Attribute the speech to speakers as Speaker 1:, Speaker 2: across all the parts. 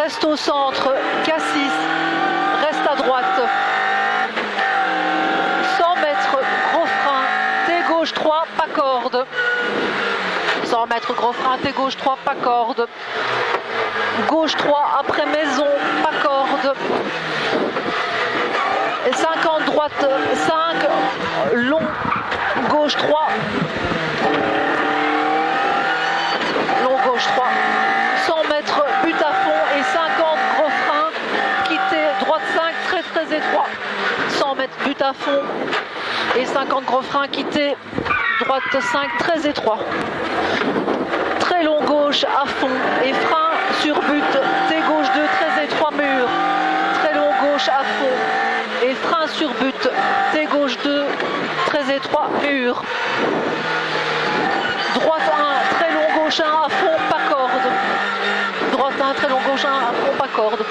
Speaker 1: reste au centre, Cassis, reste à droite. 100 mètres, gros frein, T gauche 3, pas corde. 100 mètres, gros frein, T gauche 3, pas corde. Gauche 3, après maison, pas corde. Et 50 droite 5, long, gauche 3. Long gauche 3. 100 mètres, but à fond et 50 gros frein, quitté, droite 5, très très étroit. 100 mètres, but à fond et 50 gros frein, quitté, droite 5, très étroit. Très long gauche à fond et frein sur but, T gauche 2, très étroit mur. Très long gauche à fond et frein sur but, T gauche 2, très étroit mur. Droite 1, très long gauche 1 à fond, pas corde. Droite 1, très long gauche 1 à fond, pas corde.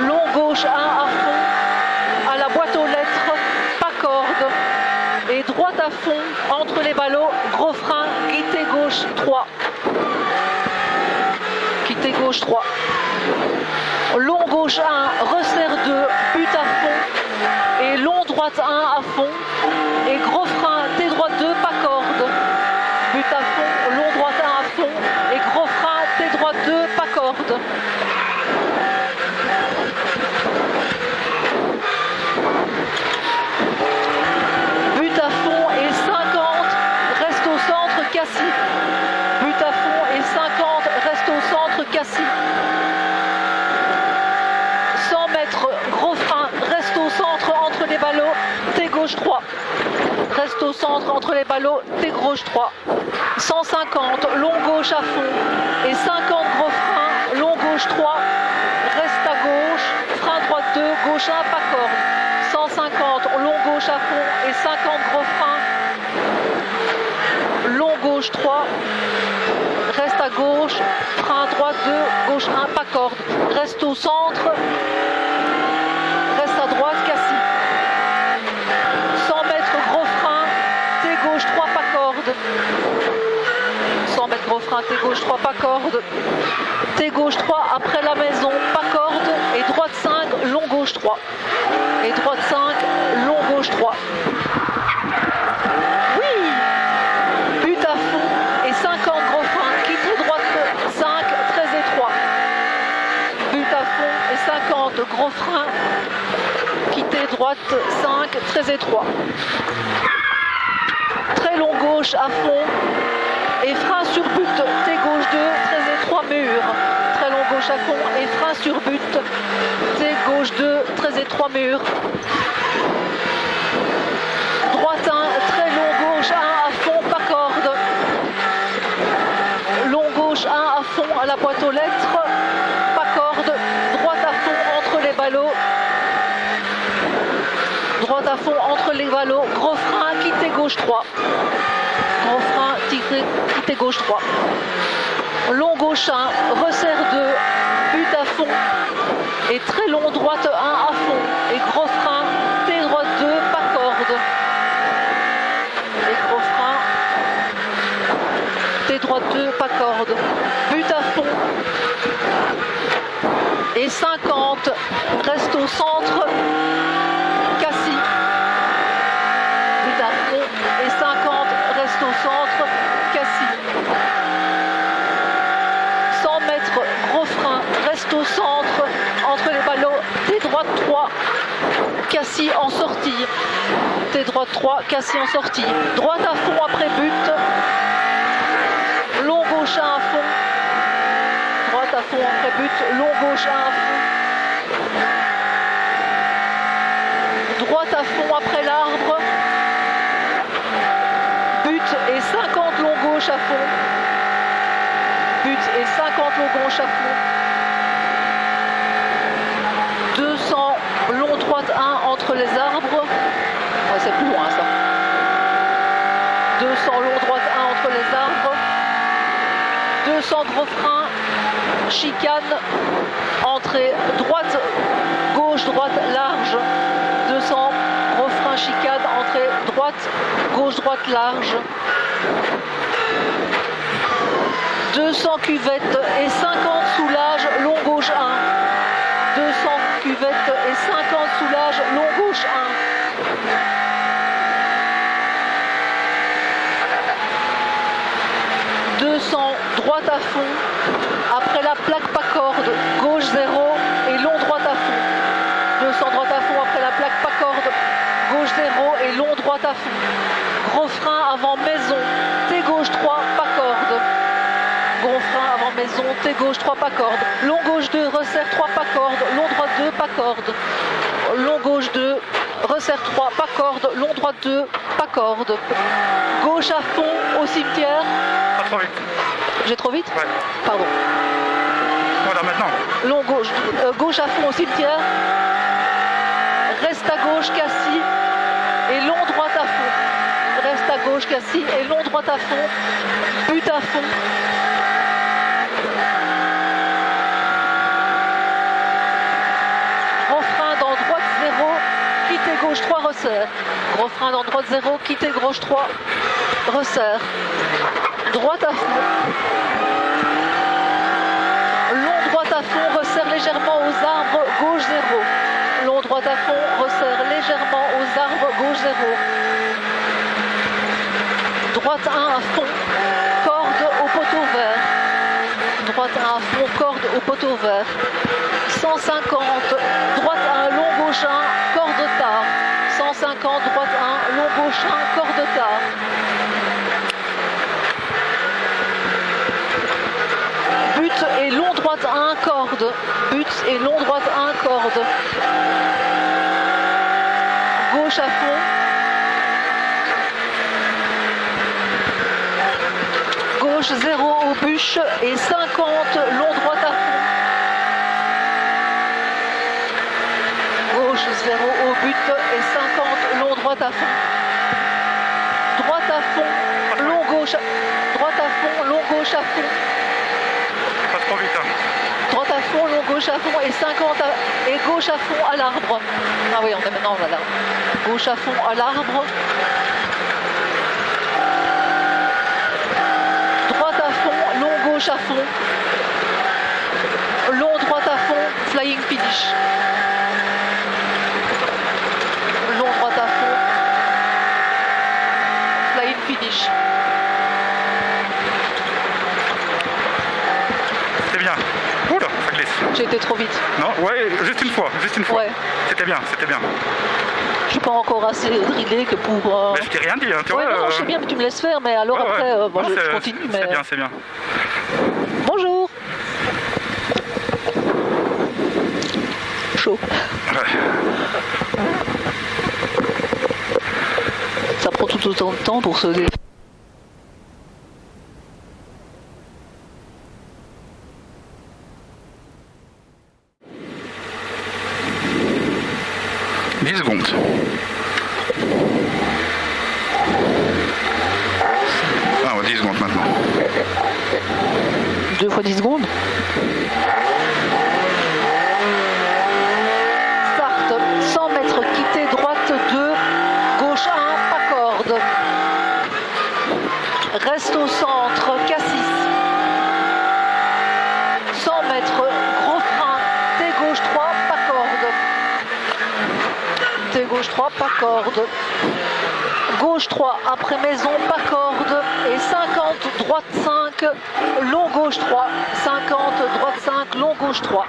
Speaker 1: Long gauche 1 à fond, à la boîte aux lettres, pas corde. Et droite à fond, entre les ballots, gros frein, quitté gauche 3. Quitté gauche 3. Long gauche 1, resserre 2, but à fond. Et long droite 1 à fond. Et gros frein, T droite 2, pas corde. But à fond, long droite 1 à fond. Et gros frein, T droite 2, pas corde. But à fond et 50, reste au centre, Cassis. But à fond et 50, reste au centre, Cassis. 100 mètres, gros frein, reste au centre entre les ballots, T gauche 3. Reste au centre entre les ballots, T gauche 3. 150, long gauche à fond et 50 gros frein, long gauche 3. Reste à gauche, frein droite 2, gauche 1, pas corde. 150, long gauche à fond et 50 gros frein, long gauche 3. Reste à gauche, frein droite 2, gauche 1, pas corde. Reste au centre, reste à droite, Cassis. 100 mètres, gros frein, T gauche 3, pas corde. 100 mètres, gros frein, T gauche 3, pas corde. T gauche 3, après la maison, pas corde. Et droite 5, long gauche 3. Et droite 5, long gauche 3. Oui! But à fond et 50 gros frein, quitté droite 5, très étroit. But à fond et 50 gros frein, quitté droite 5, très étroit. Très long gauche à fond et frein sur but, T gauche 2, très étroit mur. Très long gauche à fond et frein sur but, T gauche 2, très étroit mur. Droite 1, très long gauche 1 à fond, pas corde. Long gauche 1 à fond à la boîte aux lettres, pas corde. Droite à fond entre les ballots. Droite à fond entre les ballots, gros frein, quitté gauche 3. Gros frein, quitté gauche 3. Long gauche 1, resserre 2, but à fond. Et très long droite 1 à fond. Et gros frein, T droite 2, pas corde. Et gros frein, T droite 2, pas corde. But à fond. Et 50, reste au centre, Cassis. But à fond. Et 50, reste au centre, Cassis. 100 mètres, gros frein, reste au centre, entre les ballots, T droite 3, Cassis en sortie. T droite 3, Cassis en sortie. Droite à fond après but. Long gauche 1 à fond. Droite à fond après but. Long gauche 1 à fond. Droite à fond après l'arbre. But et 50 long gauche à fond. But et 50 long gauche à fond. 200 long droite 1 entre les arbres. Ouais, c'est plus loin ça. 200 long droite 1 entre les arbres. 200 gros frein, chicane, entrée droite, gauche, droite, large. 200 gros frein, chicane, entrée droite, gauche, droite, large. 200 cuvettes et 50 soulage, long gauche 1. soulage, long gauche 1. 200, droite à fond. Après la plaque pas corde, gauche 0 et long droite à fond. 200 droite à fond après la plaque pas corde, gauche 0 et long droite à fond. Gros frein avant maison, T gauche 3, pas corde. Gros frein avant maison, T gauche 3, pas corde. Long gauche 2, resserre 3, pas corde. Long droite 2, pas corde. Long gauche 2, resserre 3, pas corde. Long droite 2, pas corde. Gauche à fond au cimetière.
Speaker 2: Pas trop vite.
Speaker 1: J'ai trop vite?
Speaker 2: Ouais.
Speaker 1: Pardon.
Speaker 2: Voilà, maintenant.
Speaker 1: Long gauche, gauche à fond au cimetière. Reste à gauche, Cassis. Et long droite à fond. Reste à gauche, Cassis. Et long droite à fond. But à fond. Gros frein dans droite 0. Quittez gauche 3, resserre. Gros frein dans droite 0. Quittez gauche 3. Resserre. Droite à fond. Long droite à fond, resserre légèrement aux arbres, gauche 0. Long droite à fond, resserre légèrement aux arbres, gauche 0. Droite 1 à fond, corde au poteau vert. Droite 1 à fond, corde au poteau vert. 150, droite 1, long gauche 1, corde tard. 150, droite 1, long gauche 1, corde tard. But et long droite 1, corde. But et long droite 1, corde. Gauche à fond. Gauche 0 au bûche et 50, long droite à fond. Gauche 0 au but et 50, long droite à fond. Droite à fond, long gauche. Droite à fond, long gauche à fond.
Speaker 2: Pas trop vite. Hein.
Speaker 1: Droite à fond, long gauche à fond et 50 et gauche à fond à l'arbre. Ah oui, on est maintenant voilà. Gauche à fond à l'arbre. Droite à fond, long gauche à fond. Long droite à fond, flying finish. Long droite à fond, flying finish.
Speaker 2: C'est bien. Oula, ça glisse.
Speaker 1: J'ai été trop vite.
Speaker 2: Non, ouais, juste une fois, juste une fois.
Speaker 1: Ouais.
Speaker 2: C'était bien, c'était bien.
Speaker 1: Je suis pas encore assez drillé que pour...
Speaker 2: Mais je t'ai rien dit, hein, tu
Speaker 1: ouais,
Speaker 2: vois.
Speaker 1: non, je sais bien, mais tu me laisses faire, mais alors
Speaker 2: ouais,
Speaker 1: après,
Speaker 2: ouais.
Speaker 1: bon,
Speaker 2: Non,
Speaker 1: je continue. Mais...
Speaker 2: C'est bien, c'est bien.
Speaker 1: Bonjour. Chaud.
Speaker 2: Ouais.
Speaker 1: Ça prend tout autant de temps pour se défaire.
Speaker 2: Secondes. 10 secondes maintenant.
Speaker 1: 2 fois 10 secondes. Start, 100 mètres, quitter droite 2, gauche 1, pas corde. Reste au centre, Cassis. 100 mètres, gros frein, T gauche 3, pas corde. T gauche 3, pas corde. Gauche 3, après maison, pas corde. Et 50, droite 5, long gauche 3. 50, droite 5, long gauche 3.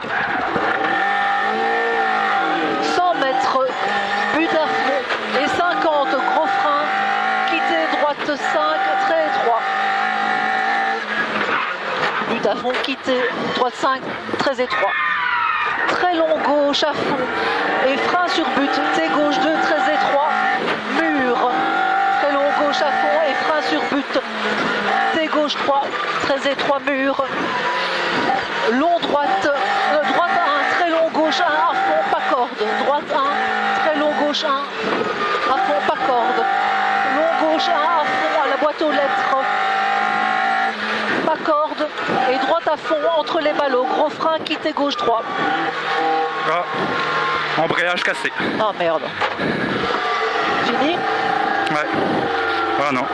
Speaker 1: 100 mètres, but à fond. Et 50, gros frein. Quitter droite 5, très étroit. But à fond, quitter droite 5, très étroit. Très long gauche à fond. Et frein sur but, T gauche 2, très étroit. Mur. Très long gauche à fond et frein sur but. T gauche 3, très étroit mur. Long droite, droite 1, très long gauche 1, à fond, pas corde. Droite 1, très long gauche 1, à fond, pas corde. Long gauche 1, à fond, à la boîte aux lettres. Pas corde. Et droite à fond, entre les ballots. Gros frein, quitter gauche 3.
Speaker 2: Ah, embrayage cassé.
Speaker 1: Ah merde. Fini?
Speaker 2: Ouais. Ah non.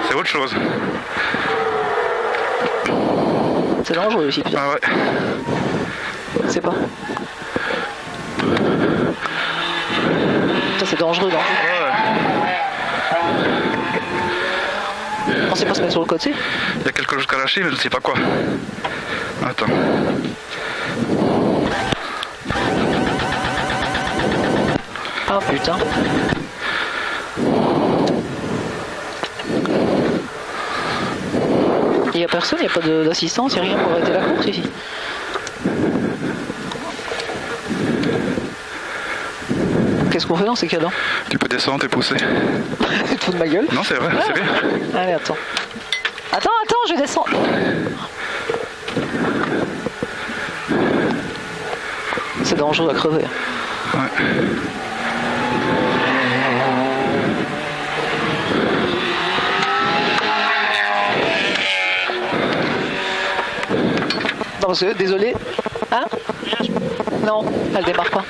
Speaker 2: C'est autre chose.
Speaker 1: C'est dangereux aussi, putain.
Speaker 2: Ah ouais.
Speaker 1: C'est pas. dangereux, dangereux.
Speaker 2: Ouais.
Speaker 1: On sait pas se mettre sur le côté.
Speaker 2: Il y a quelque chose à lâcher, mais je ne sais pas quoi. Attends.
Speaker 1: Ah putain. Il n'y a personne, il n'y a pas d'assistance, il n'y a rien pour arrêter la course ici. Qu'est-ce qu'on fait dans ces cas-là?
Speaker 2: Tu peux descendre et pousser.
Speaker 1: Tu te fous de ma gueule?
Speaker 2: Non, c'est vrai, c'est bien.
Speaker 1: Allez, attends. Attends, je descends. C'est dangereux à crever.
Speaker 2: Ouais.
Speaker 1: Non, monsieur, désolé. Hein? Non, elle démarre pas.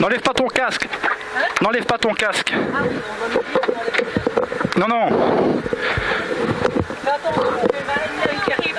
Speaker 2: N'enlève pas ton casque.
Speaker 1: Hein?
Speaker 2: N'enlève pas ton casque.
Speaker 1: Ah oui, on va
Speaker 2: Non, non.
Speaker 1: Fais attention, il y a Valérie qui arrive.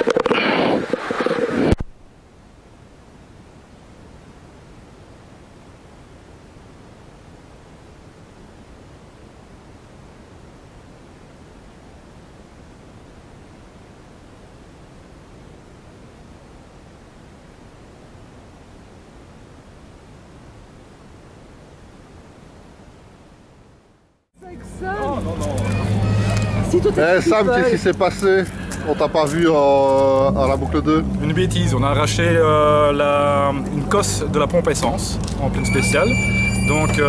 Speaker 3: Sam, qu'est-ce qui s'est passé? On t'a pas vu à la boucle 2?
Speaker 4: Une bêtise, on a arraché une cosse de la pompe essence en pleine spéciale. Donc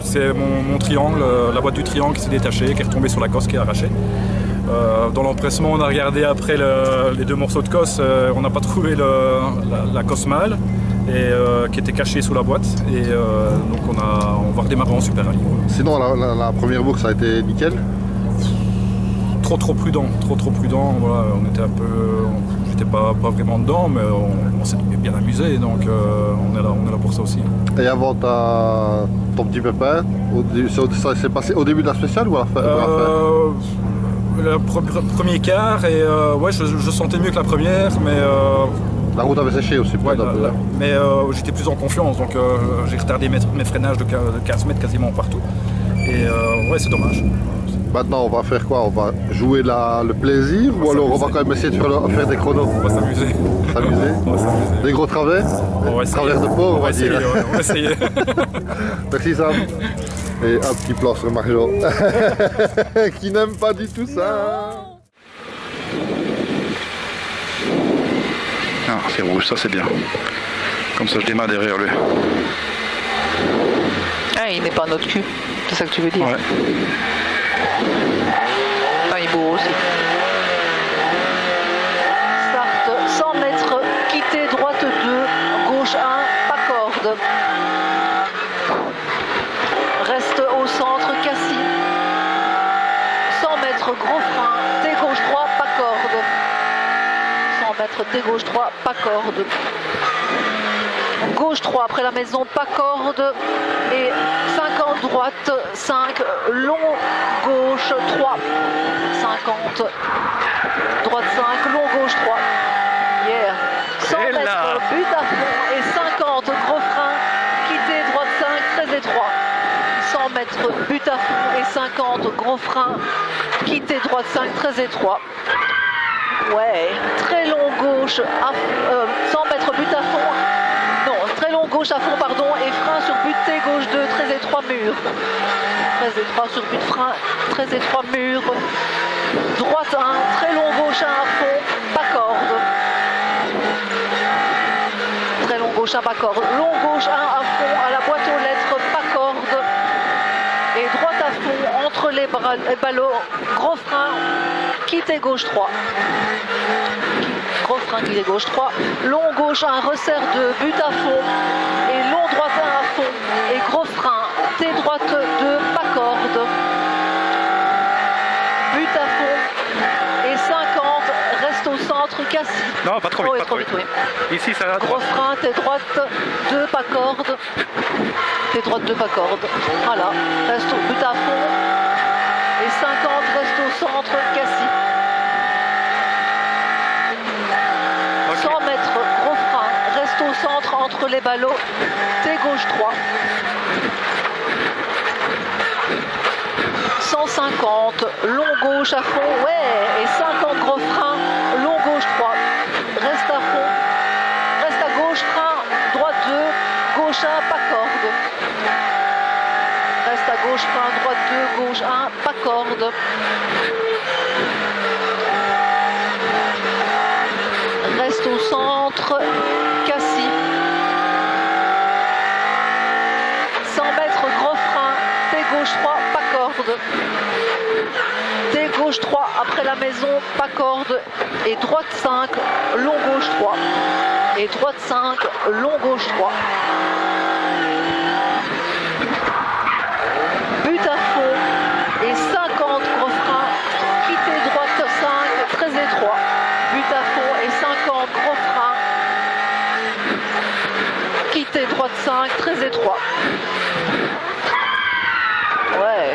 Speaker 4: c'est mon triangle, la boîte du triangle qui s'est détachée, qui est retombée sur la cosse qui est arrachée. Dans l'empressement, on a regardé après les deux morceaux de cosse, on n'a pas trouvé la cosse mâle et qui était cachée sous la boîte. Et donc on va redémarrer en super rallye.
Speaker 3: Sinon la première boucle ça a été nickel?
Speaker 4: Trop prudent, voilà, on était un peu, j'étais pas vraiment dedans, mais on s'est bien amusé, donc on est là pour ça aussi.
Speaker 3: Et avant ton petit pépin, ça s'est passé au début de la spéciale ou à la fin?
Speaker 4: Le premier quart, et ouais, je sentais mieux que la première, mais
Speaker 3: la route avait séché aussi,
Speaker 4: ouais, mais j'étais plus en confiance, donc j'ai retardé mes freinages de 15 mètres quasiment partout, et ouais, c'est dommage.
Speaker 3: Maintenant, on va faire quoi? On va jouer le plaisir ou alors on va quand même essayer de faire des chronos?
Speaker 4: On va s'amuser.
Speaker 3: Des gros travers? Travers de peau, on va dire.
Speaker 4: On va essayer.
Speaker 3: Merci Sam. Et un petit plan sur Mario qui n'aime pas du tout ça.
Speaker 2: Ah, c'est rouge, ça c'est bien. Comme ça je démarre derrière lui.
Speaker 1: Ah, il n'est pas à notre cul, c'est ça que tu veux dire?
Speaker 2: Ouais.
Speaker 1: Ah, il est beau aussi. Start 100 mètres, quitter droite 2, gauche 1, pas corde. Reste au centre, Cassis. 100 mètres, gros frein, T gauche gauche 3, pas corde. 100 mètres, T gauche 3, pas corde. Gauche 3 après la maison, pas corde. Et 50 droite, 5, long gauche 3. 50, droite 5, long gauche 3. Yeah. 100
Speaker 2: Et
Speaker 1: mètres,
Speaker 2: là.
Speaker 1: but à fond et 50, gros frein, quitté, droite 5, très étroit. 100 mètres, but à fond et 50, gros frein, quitté, droite 5, très étroit. Ouais, très long gauche, 100 mètres, but à fond. Non, très long gauche à fond, pardon, et frein sur but T, gauche 2, très étroit mur. Très étroit sur but frein, très étroit mur. Droite 1, très long gauche 1 à fond, pas corde. Très long gauche 1, pas corde. Long gauche 1 à fond, à la boîte aux lettres, pas corde. Et droite à fond, entre les ballots, gros frein, quitté gauche 3. Gros frein, quitté gauche 3. Long gauche 1, resserre 2, but à fond. Et long droite 1 à fond. Et gros frein, T droite 2, pas corde. But à fond. Et 50, reste au centre, Cassis.
Speaker 2: Non, pas trop vite,
Speaker 1: Oh,
Speaker 2: pas trop vite.
Speaker 1: oui.
Speaker 2: Ici, ça va.
Speaker 1: Gros frein, T droite 2, pas corde. T droite 2, pas corde. Voilà, reste au but à fond. Et 50, reste au centre, Cassis.
Speaker 2: Ok.
Speaker 1: 100 mètres, gros frein, reste au centre entre les ballots. T gauche 3. 150, long gauche à fond, ouais, et 50 gros frein, long gauche 3. Reste à fond, reste à gauche, frein, droite 2, gauche 1, pas corde. Reste à gauche, frein, droite 2, gauche 1, pas corde. Reste au centre, Cassis. 100 mètres, gros frein, T gauche 3, pas corde. T gauche 3, après la maison, pas corde. Et droite 5, long gauche 3. Et droite 5, long gauche 3. But à fond. Et 50, gros frein, quitté droite 5, très étroit. But à fond et 50, gros frein. Quitté droite 5, très étroit. Ouais.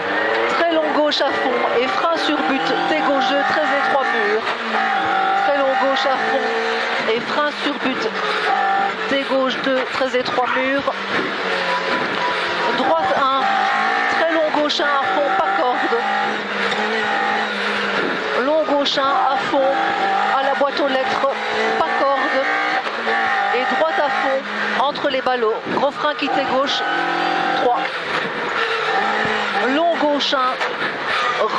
Speaker 1: Très long gauche à fond et frein sur but. T gauche 2, très étroit mur. Très long gauche à fond et frein sur but. T gauche 2, très étroit mur. Droite 1, très long gauche 1 à fond, pas corde. Long gauche 1 à fond, à la boîte aux lettres, pas corde. Et droite à fond, entre les ballots, gros frein quitté gauche, 3. Long gauche 1,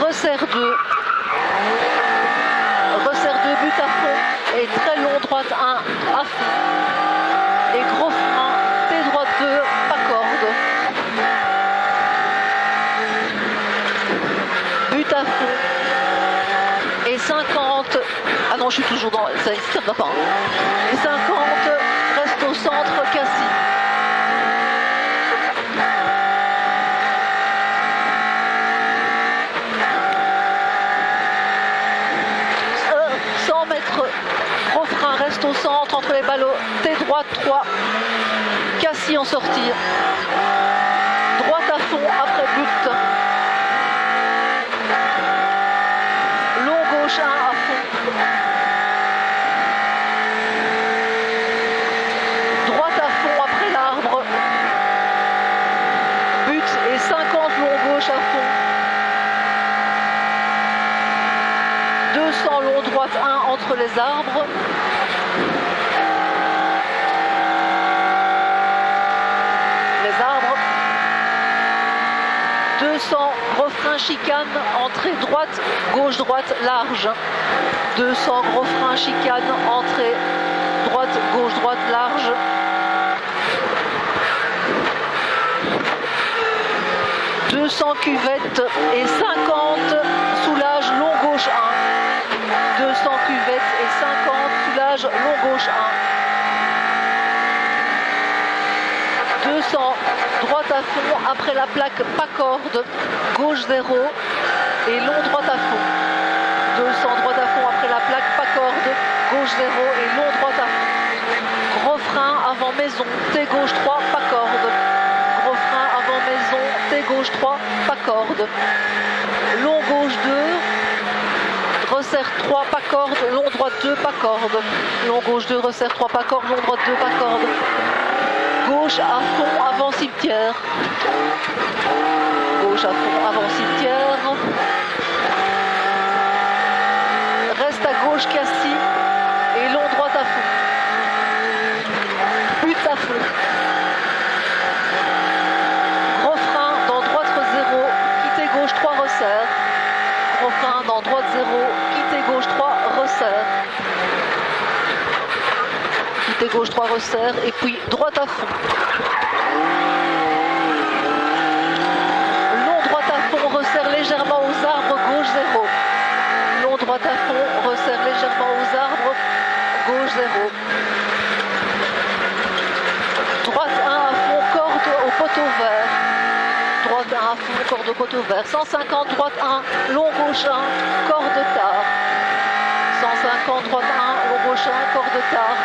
Speaker 1: resserre 2. Resserre 2, but à fond. Et très long droite 1, à fond. Et gros frein, T droite 2, pas corde. But à fond. Et 50, ah non, je suis toujours dans, ça ne va pas. Et 50, reste au centre, Cassis. Gros frein, reste au centre entre les ballots. T droite 3. Cassis en sortie. Droite à fond après but. Long gauche 1 à fond. Droite à fond après l'arbre. But et 50 long gauche à fond. 200 long droite 1 entre les arbres. Les arbres. 200 gros frein chicane, entrée droite, gauche droite large. 200 gros frein chicane, entrée droite, gauche droite large. 200 cuvettes et 50 soulage long gauche 1. 200 cuvettes et 50 soulage long gauche 1. 200 droite à fond après la plaque pas corde, gauche 0 et long droite à fond. 200 droite la plaque, pas corde, gauche 0 et long droite à fond. Gros frein avant maison, T gauche 3, pas corde. Gros frein avant maison, T gauche 3, pas corde. Long gauche 2, resserre 3, pas corde, long droite 2, pas corde. Long gauche 2, resserre 3, pas corde, long droite 2, pas corde. Gauche à fond avant cimetière. Gauche à fond avant cimetière. Reste à gauche Cassis et long droite à fond. But à fond. Gros frein dans droite 0, quittez gauche 3, resserre. Gros frein dans droite 0, quittez gauche 3, resserre. Quittez gauche 3, resserre et puis droite à fond. Long droite à fond, resserre légèrement aux arbres, gauche 0. Long droite à fond, resserre légèrement aux arbres, gauche 0. Droite 1 à fond, corde au poteau vert. Droite 1 à fond, corde au poteau vert. 150, droite 1, long gauche 1, corde tard. 150, droite 1, long gauche 1, corde tard.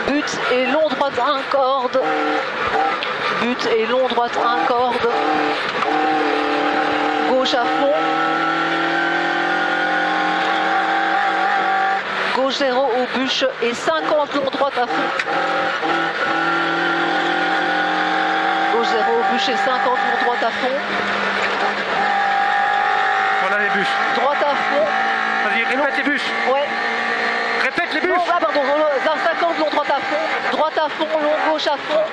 Speaker 1: But et long droite 1, corde. But et long droite 1, corde. Gauche à fond. Gauche 0 aux bûches et 50 long droite à fond. Gauche 0 aux bûches et 50 long droite à fond.
Speaker 2: Voilà les bûches.
Speaker 1: Droite à fond.
Speaker 2: Vas-y, répète les bûches.
Speaker 1: Ouais.
Speaker 2: Répète les bûches.
Speaker 1: Non, ah, pardon, 50 long droite à fond. Droite à fond, long gauche à fond.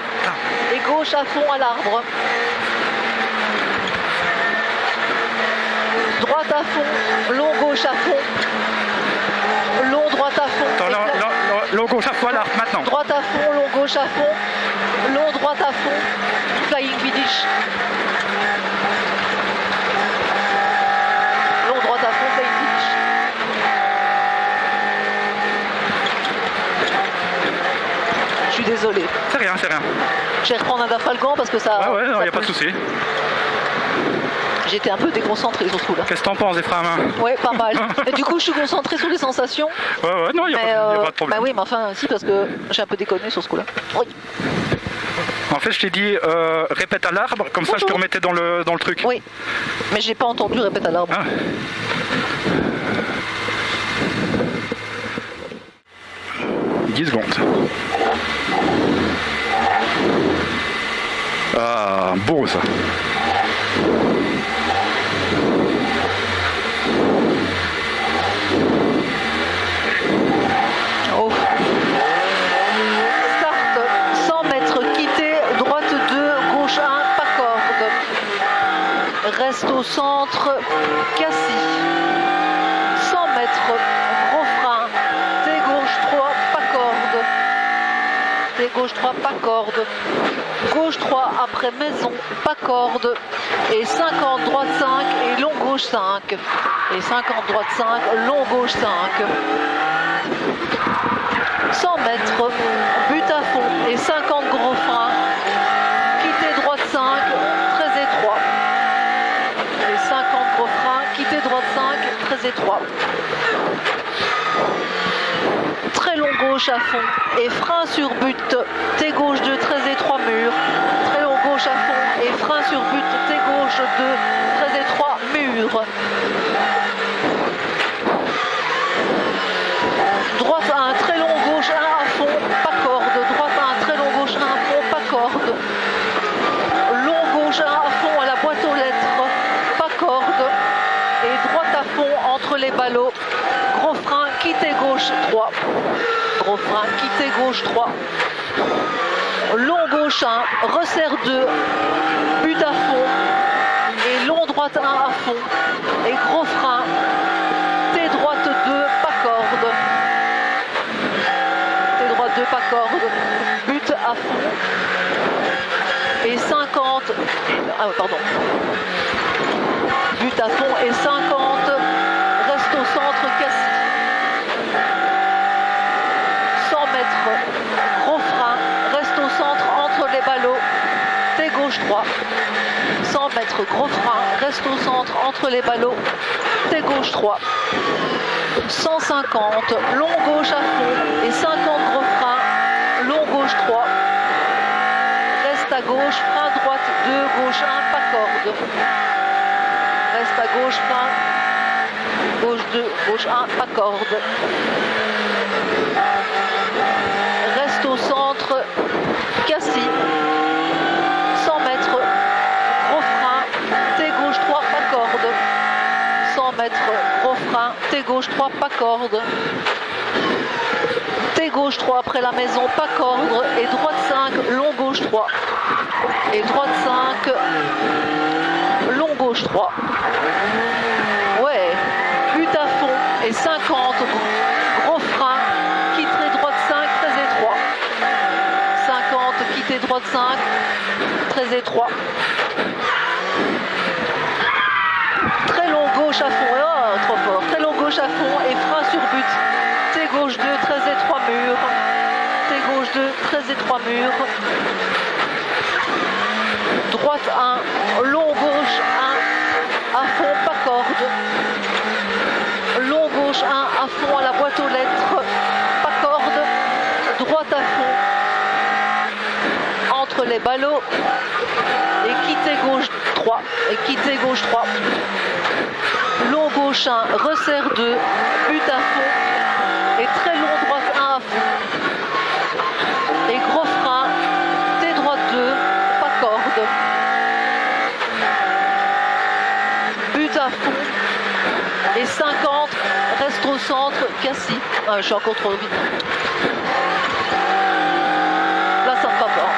Speaker 1: Et gauche à fond à l'arbre. Droite à fond, long gauche à fond. Long droite à fond.
Speaker 2: Attends, long gauche à fond à l'arbre maintenant.
Speaker 1: Droite à fond, long gauche à fond. Long droite à fond. Flying finish. Long droite à fond, flying finish. Je suis désolé.
Speaker 2: C'est rien, c'est rien.
Speaker 1: Je vais reprendre un dafalgan parce que ça.
Speaker 2: Ouais, non,
Speaker 1: ça
Speaker 2: y a pas de
Speaker 1: pousse.
Speaker 2: souci.
Speaker 1: J'étais un peu déconcentré sur ce coup-là.
Speaker 2: Qu'est-ce que t'en penses, Ephraim?
Speaker 1: Ouais, pas mal. Et du coup, je suis concentrée sur les sensations.
Speaker 2: Ouais, non, y a pas de problème.
Speaker 1: Bah oui, mais enfin, si, parce que j'ai un peu déconné sur ce coup-là. Oui.
Speaker 2: En fait, je t'ai dit répète à l'arbre, comme ça je te remettais dans le truc.
Speaker 1: Oui, mais j'ai pas entendu répète à l'arbre.
Speaker 2: Ah. 10 secondes. Ah, beau ça.
Speaker 1: Oh. Start, 100 mètres, quitter, droite 2, gauche 1, pas corde. Reste au centre, Cassis. 100 mètres, gros frein, T gauche 3, pas corde. T gauche 3, pas corde. Gauche 3 après maison, pas corde. Et 50 droite 5 et long gauche 5. Et 50 droite 5, long gauche 5. 100 mètres, but à fond et 50 gros freins. Quitter droite 5, très étroit. Et 50 gros freins, quitter droite 5, très étroit. Très long gauche à fond et frein sur but, T gauche 2, très étroit mur. Très long gauche à fond et frein sur but, T gauche 2, très étroit mur. Droite 1, très long gauche 1 à fond, pas corde. Droite 1, très long gauche 1 à fond, pas corde. Long gauche 1 à fond à la boîte aux lettres, pas corde. Et droite à fond entre les ballots. Gros frein, quitter gauche 3. Gros frein, quitter gauche 3. Long gauche 1, resserre 2, but à fond. Et long droite 1 à fond. Et gros frein, T droite 2, pas corde. T droite 2, pas corde. But à fond. Et 50. Ah, pardon. But à fond et 50. Reste au centre, Cassis. 100 mètres, gros frein, reste au centre entre les ballots, T gauche 3. 100 mètres, gros frein, reste au centre entre les ballots, T gauche 3. 150, long gauche à fond et 50 gros frein, long gauche 3. Reste à gauche, frein droite 2, gauche 1, pas corde. Reste à gauche, frein, gauche 2, gauche 1, pas corde. Reste au centre, Cassis, 100 mètres, gros frein, T gauche 3, pas corde. 100 mètres, gros frein, T gauche 3, pas corde. T gauche 3 après la maison, pas corde. Et droite 5, long gauche 3. Et droite 5, long gauche 3. Ouais, but à fond et 50, gros frein, quitter droite 5, très étroit. 50, quitter droite 5, très étroit. Très long gauche à fond, oh, trop fort. Très long gauche à fond et frein sur but. T gauche 2, très étroit mur. T gauche 2, très étroit mur. Droite 1, long gauche 1, à fond, pas corde. Long gauche 1, à fond à la boîte aux lettres, pas corde. Droite à fond, entre les ballots. Et quitter gauche 3. Et quitter gauche 3. Long gauche 1, resserre 2, but à fond. Et très long droite 1 à fond. Et gros frein, T droite 2, pas corde. But à fond. Et 50, reste au centre, Cassis. Ah, je suis encore trop vite. Là, ça ne va pas.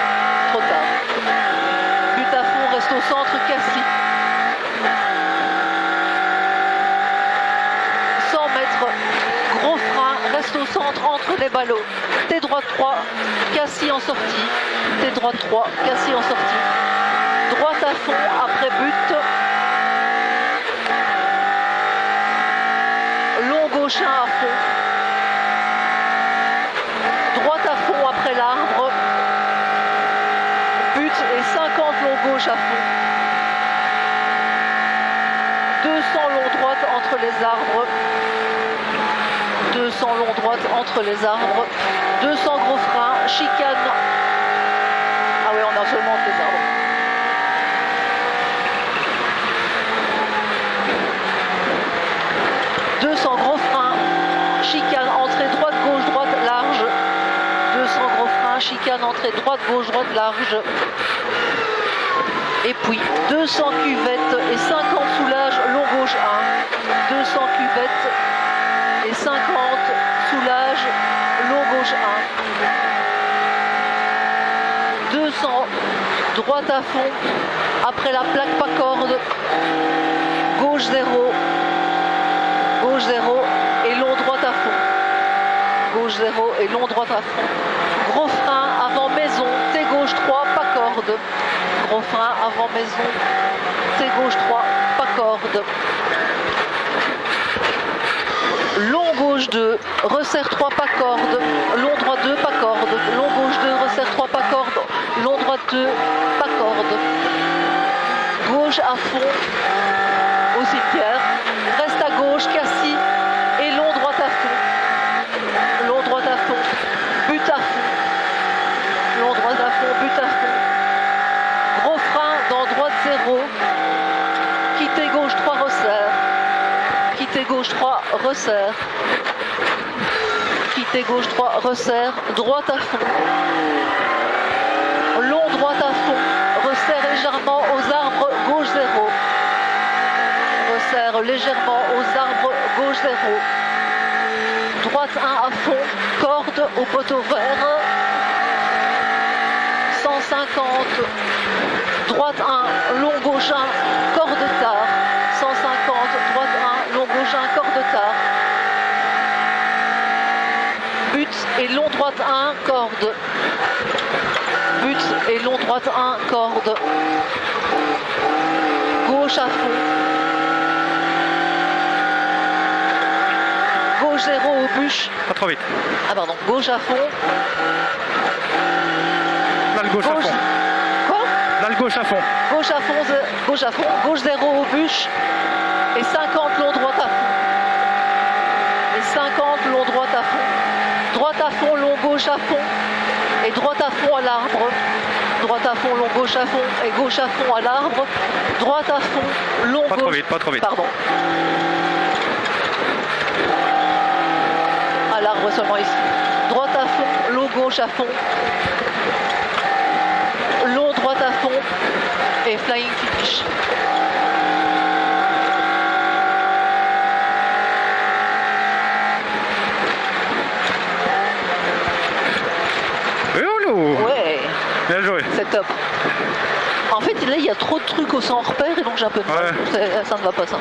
Speaker 1: Trop tard. But à fond, reste au centre, Cassis. 100 mètres, gros frein, reste au centre entre les ballots. T droite 3, Cassis en sortie. T droite 3, Cassis en sortie. Droite à fond, après but. Long gauche 1 à fond. Droite à fond après l'arbre. But et 50 long gauche à fond. 200 long droite entre les arbres. 200 long droite entre les arbres. 200 gros frein, chicane. Ah oui, on a seulement entre les arbres. 200 gros frein, chicane, entrée droite, gauche, droite, large. 200 gros frein, chicane, entrée droite, gauche, droite, large. Et puis 200 cuvettes et 50 soulage, long gauche 1. 200 cuvettes et 50 soulage, long gauche 1. 200 droite à fond, après la plaque pas corde, gauche 0. Gauche 0 et long droite à fond. Gauche 0 et long droite à fond. Gros frein avant maison, T gauche 3, pas corde. Gros frein avant maison, T gauche 3, pas corde. Long gauche 2, resserre 3, pas corde. Long droite 2, pas corde. Long gauche 2, resserre 3, pas corde. Long droite 2, pas corde. Gauche à fond au cimetière. Reste à gauche, Cassis, et long droite à fond. Long droite à fond, but à fond. Long droite à fond, but à fond. Gros frein dans droite 0. Quitter gauche 3, resserre. Quitter gauche 3, resserre. Quitter gauche 3, resserre. Droite à fond. Long droite à fond. Resserre légèrement aux arbres, gauche 0. Resserre légèrement aux arbres, gauche 0. Droite 1 à fond, corde au poteau vert. 150. Droite 1, long gauche 1, corde tard. 150, droite 1, long gauche 1, corde tard. But et long droite 1, corde. But et long droite 1, corde. Gauche à fond. Gauche 0 aux bûches.
Speaker 2: Pas trop vite.
Speaker 1: Ah pardon, gauche à fond.
Speaker 2: Là, le gauche à fond.
Speaker 1: Quoi?
Speaker 2: Là, le gauche gauche à fond.
Speaker 1: Gauche à fond, gauche 0 aux bûches. Et 50 long droite à fond. Et 50 long droite à fond. Droite à fond, long gauche à fond. Et droite à fond à l'arbre. Droite à fond, long gauche à fond. Et gauche à fond à l'arbre. Droite à fond, long gauche.
Speaker 2: Pas trop vite, pas trop vite.
Speaker 1: Pardon. À l'arbre seulement ici. Droite à fond, long gauche à fond. Long droite à fond. Et flying finish. Ouais,
Speaker 2: bien joué.
Speaker 1: C'est top. En fait, là, il y a trop de trucs au sans repère et donc j'ai un peu de mal. Ça ne va pas, ça.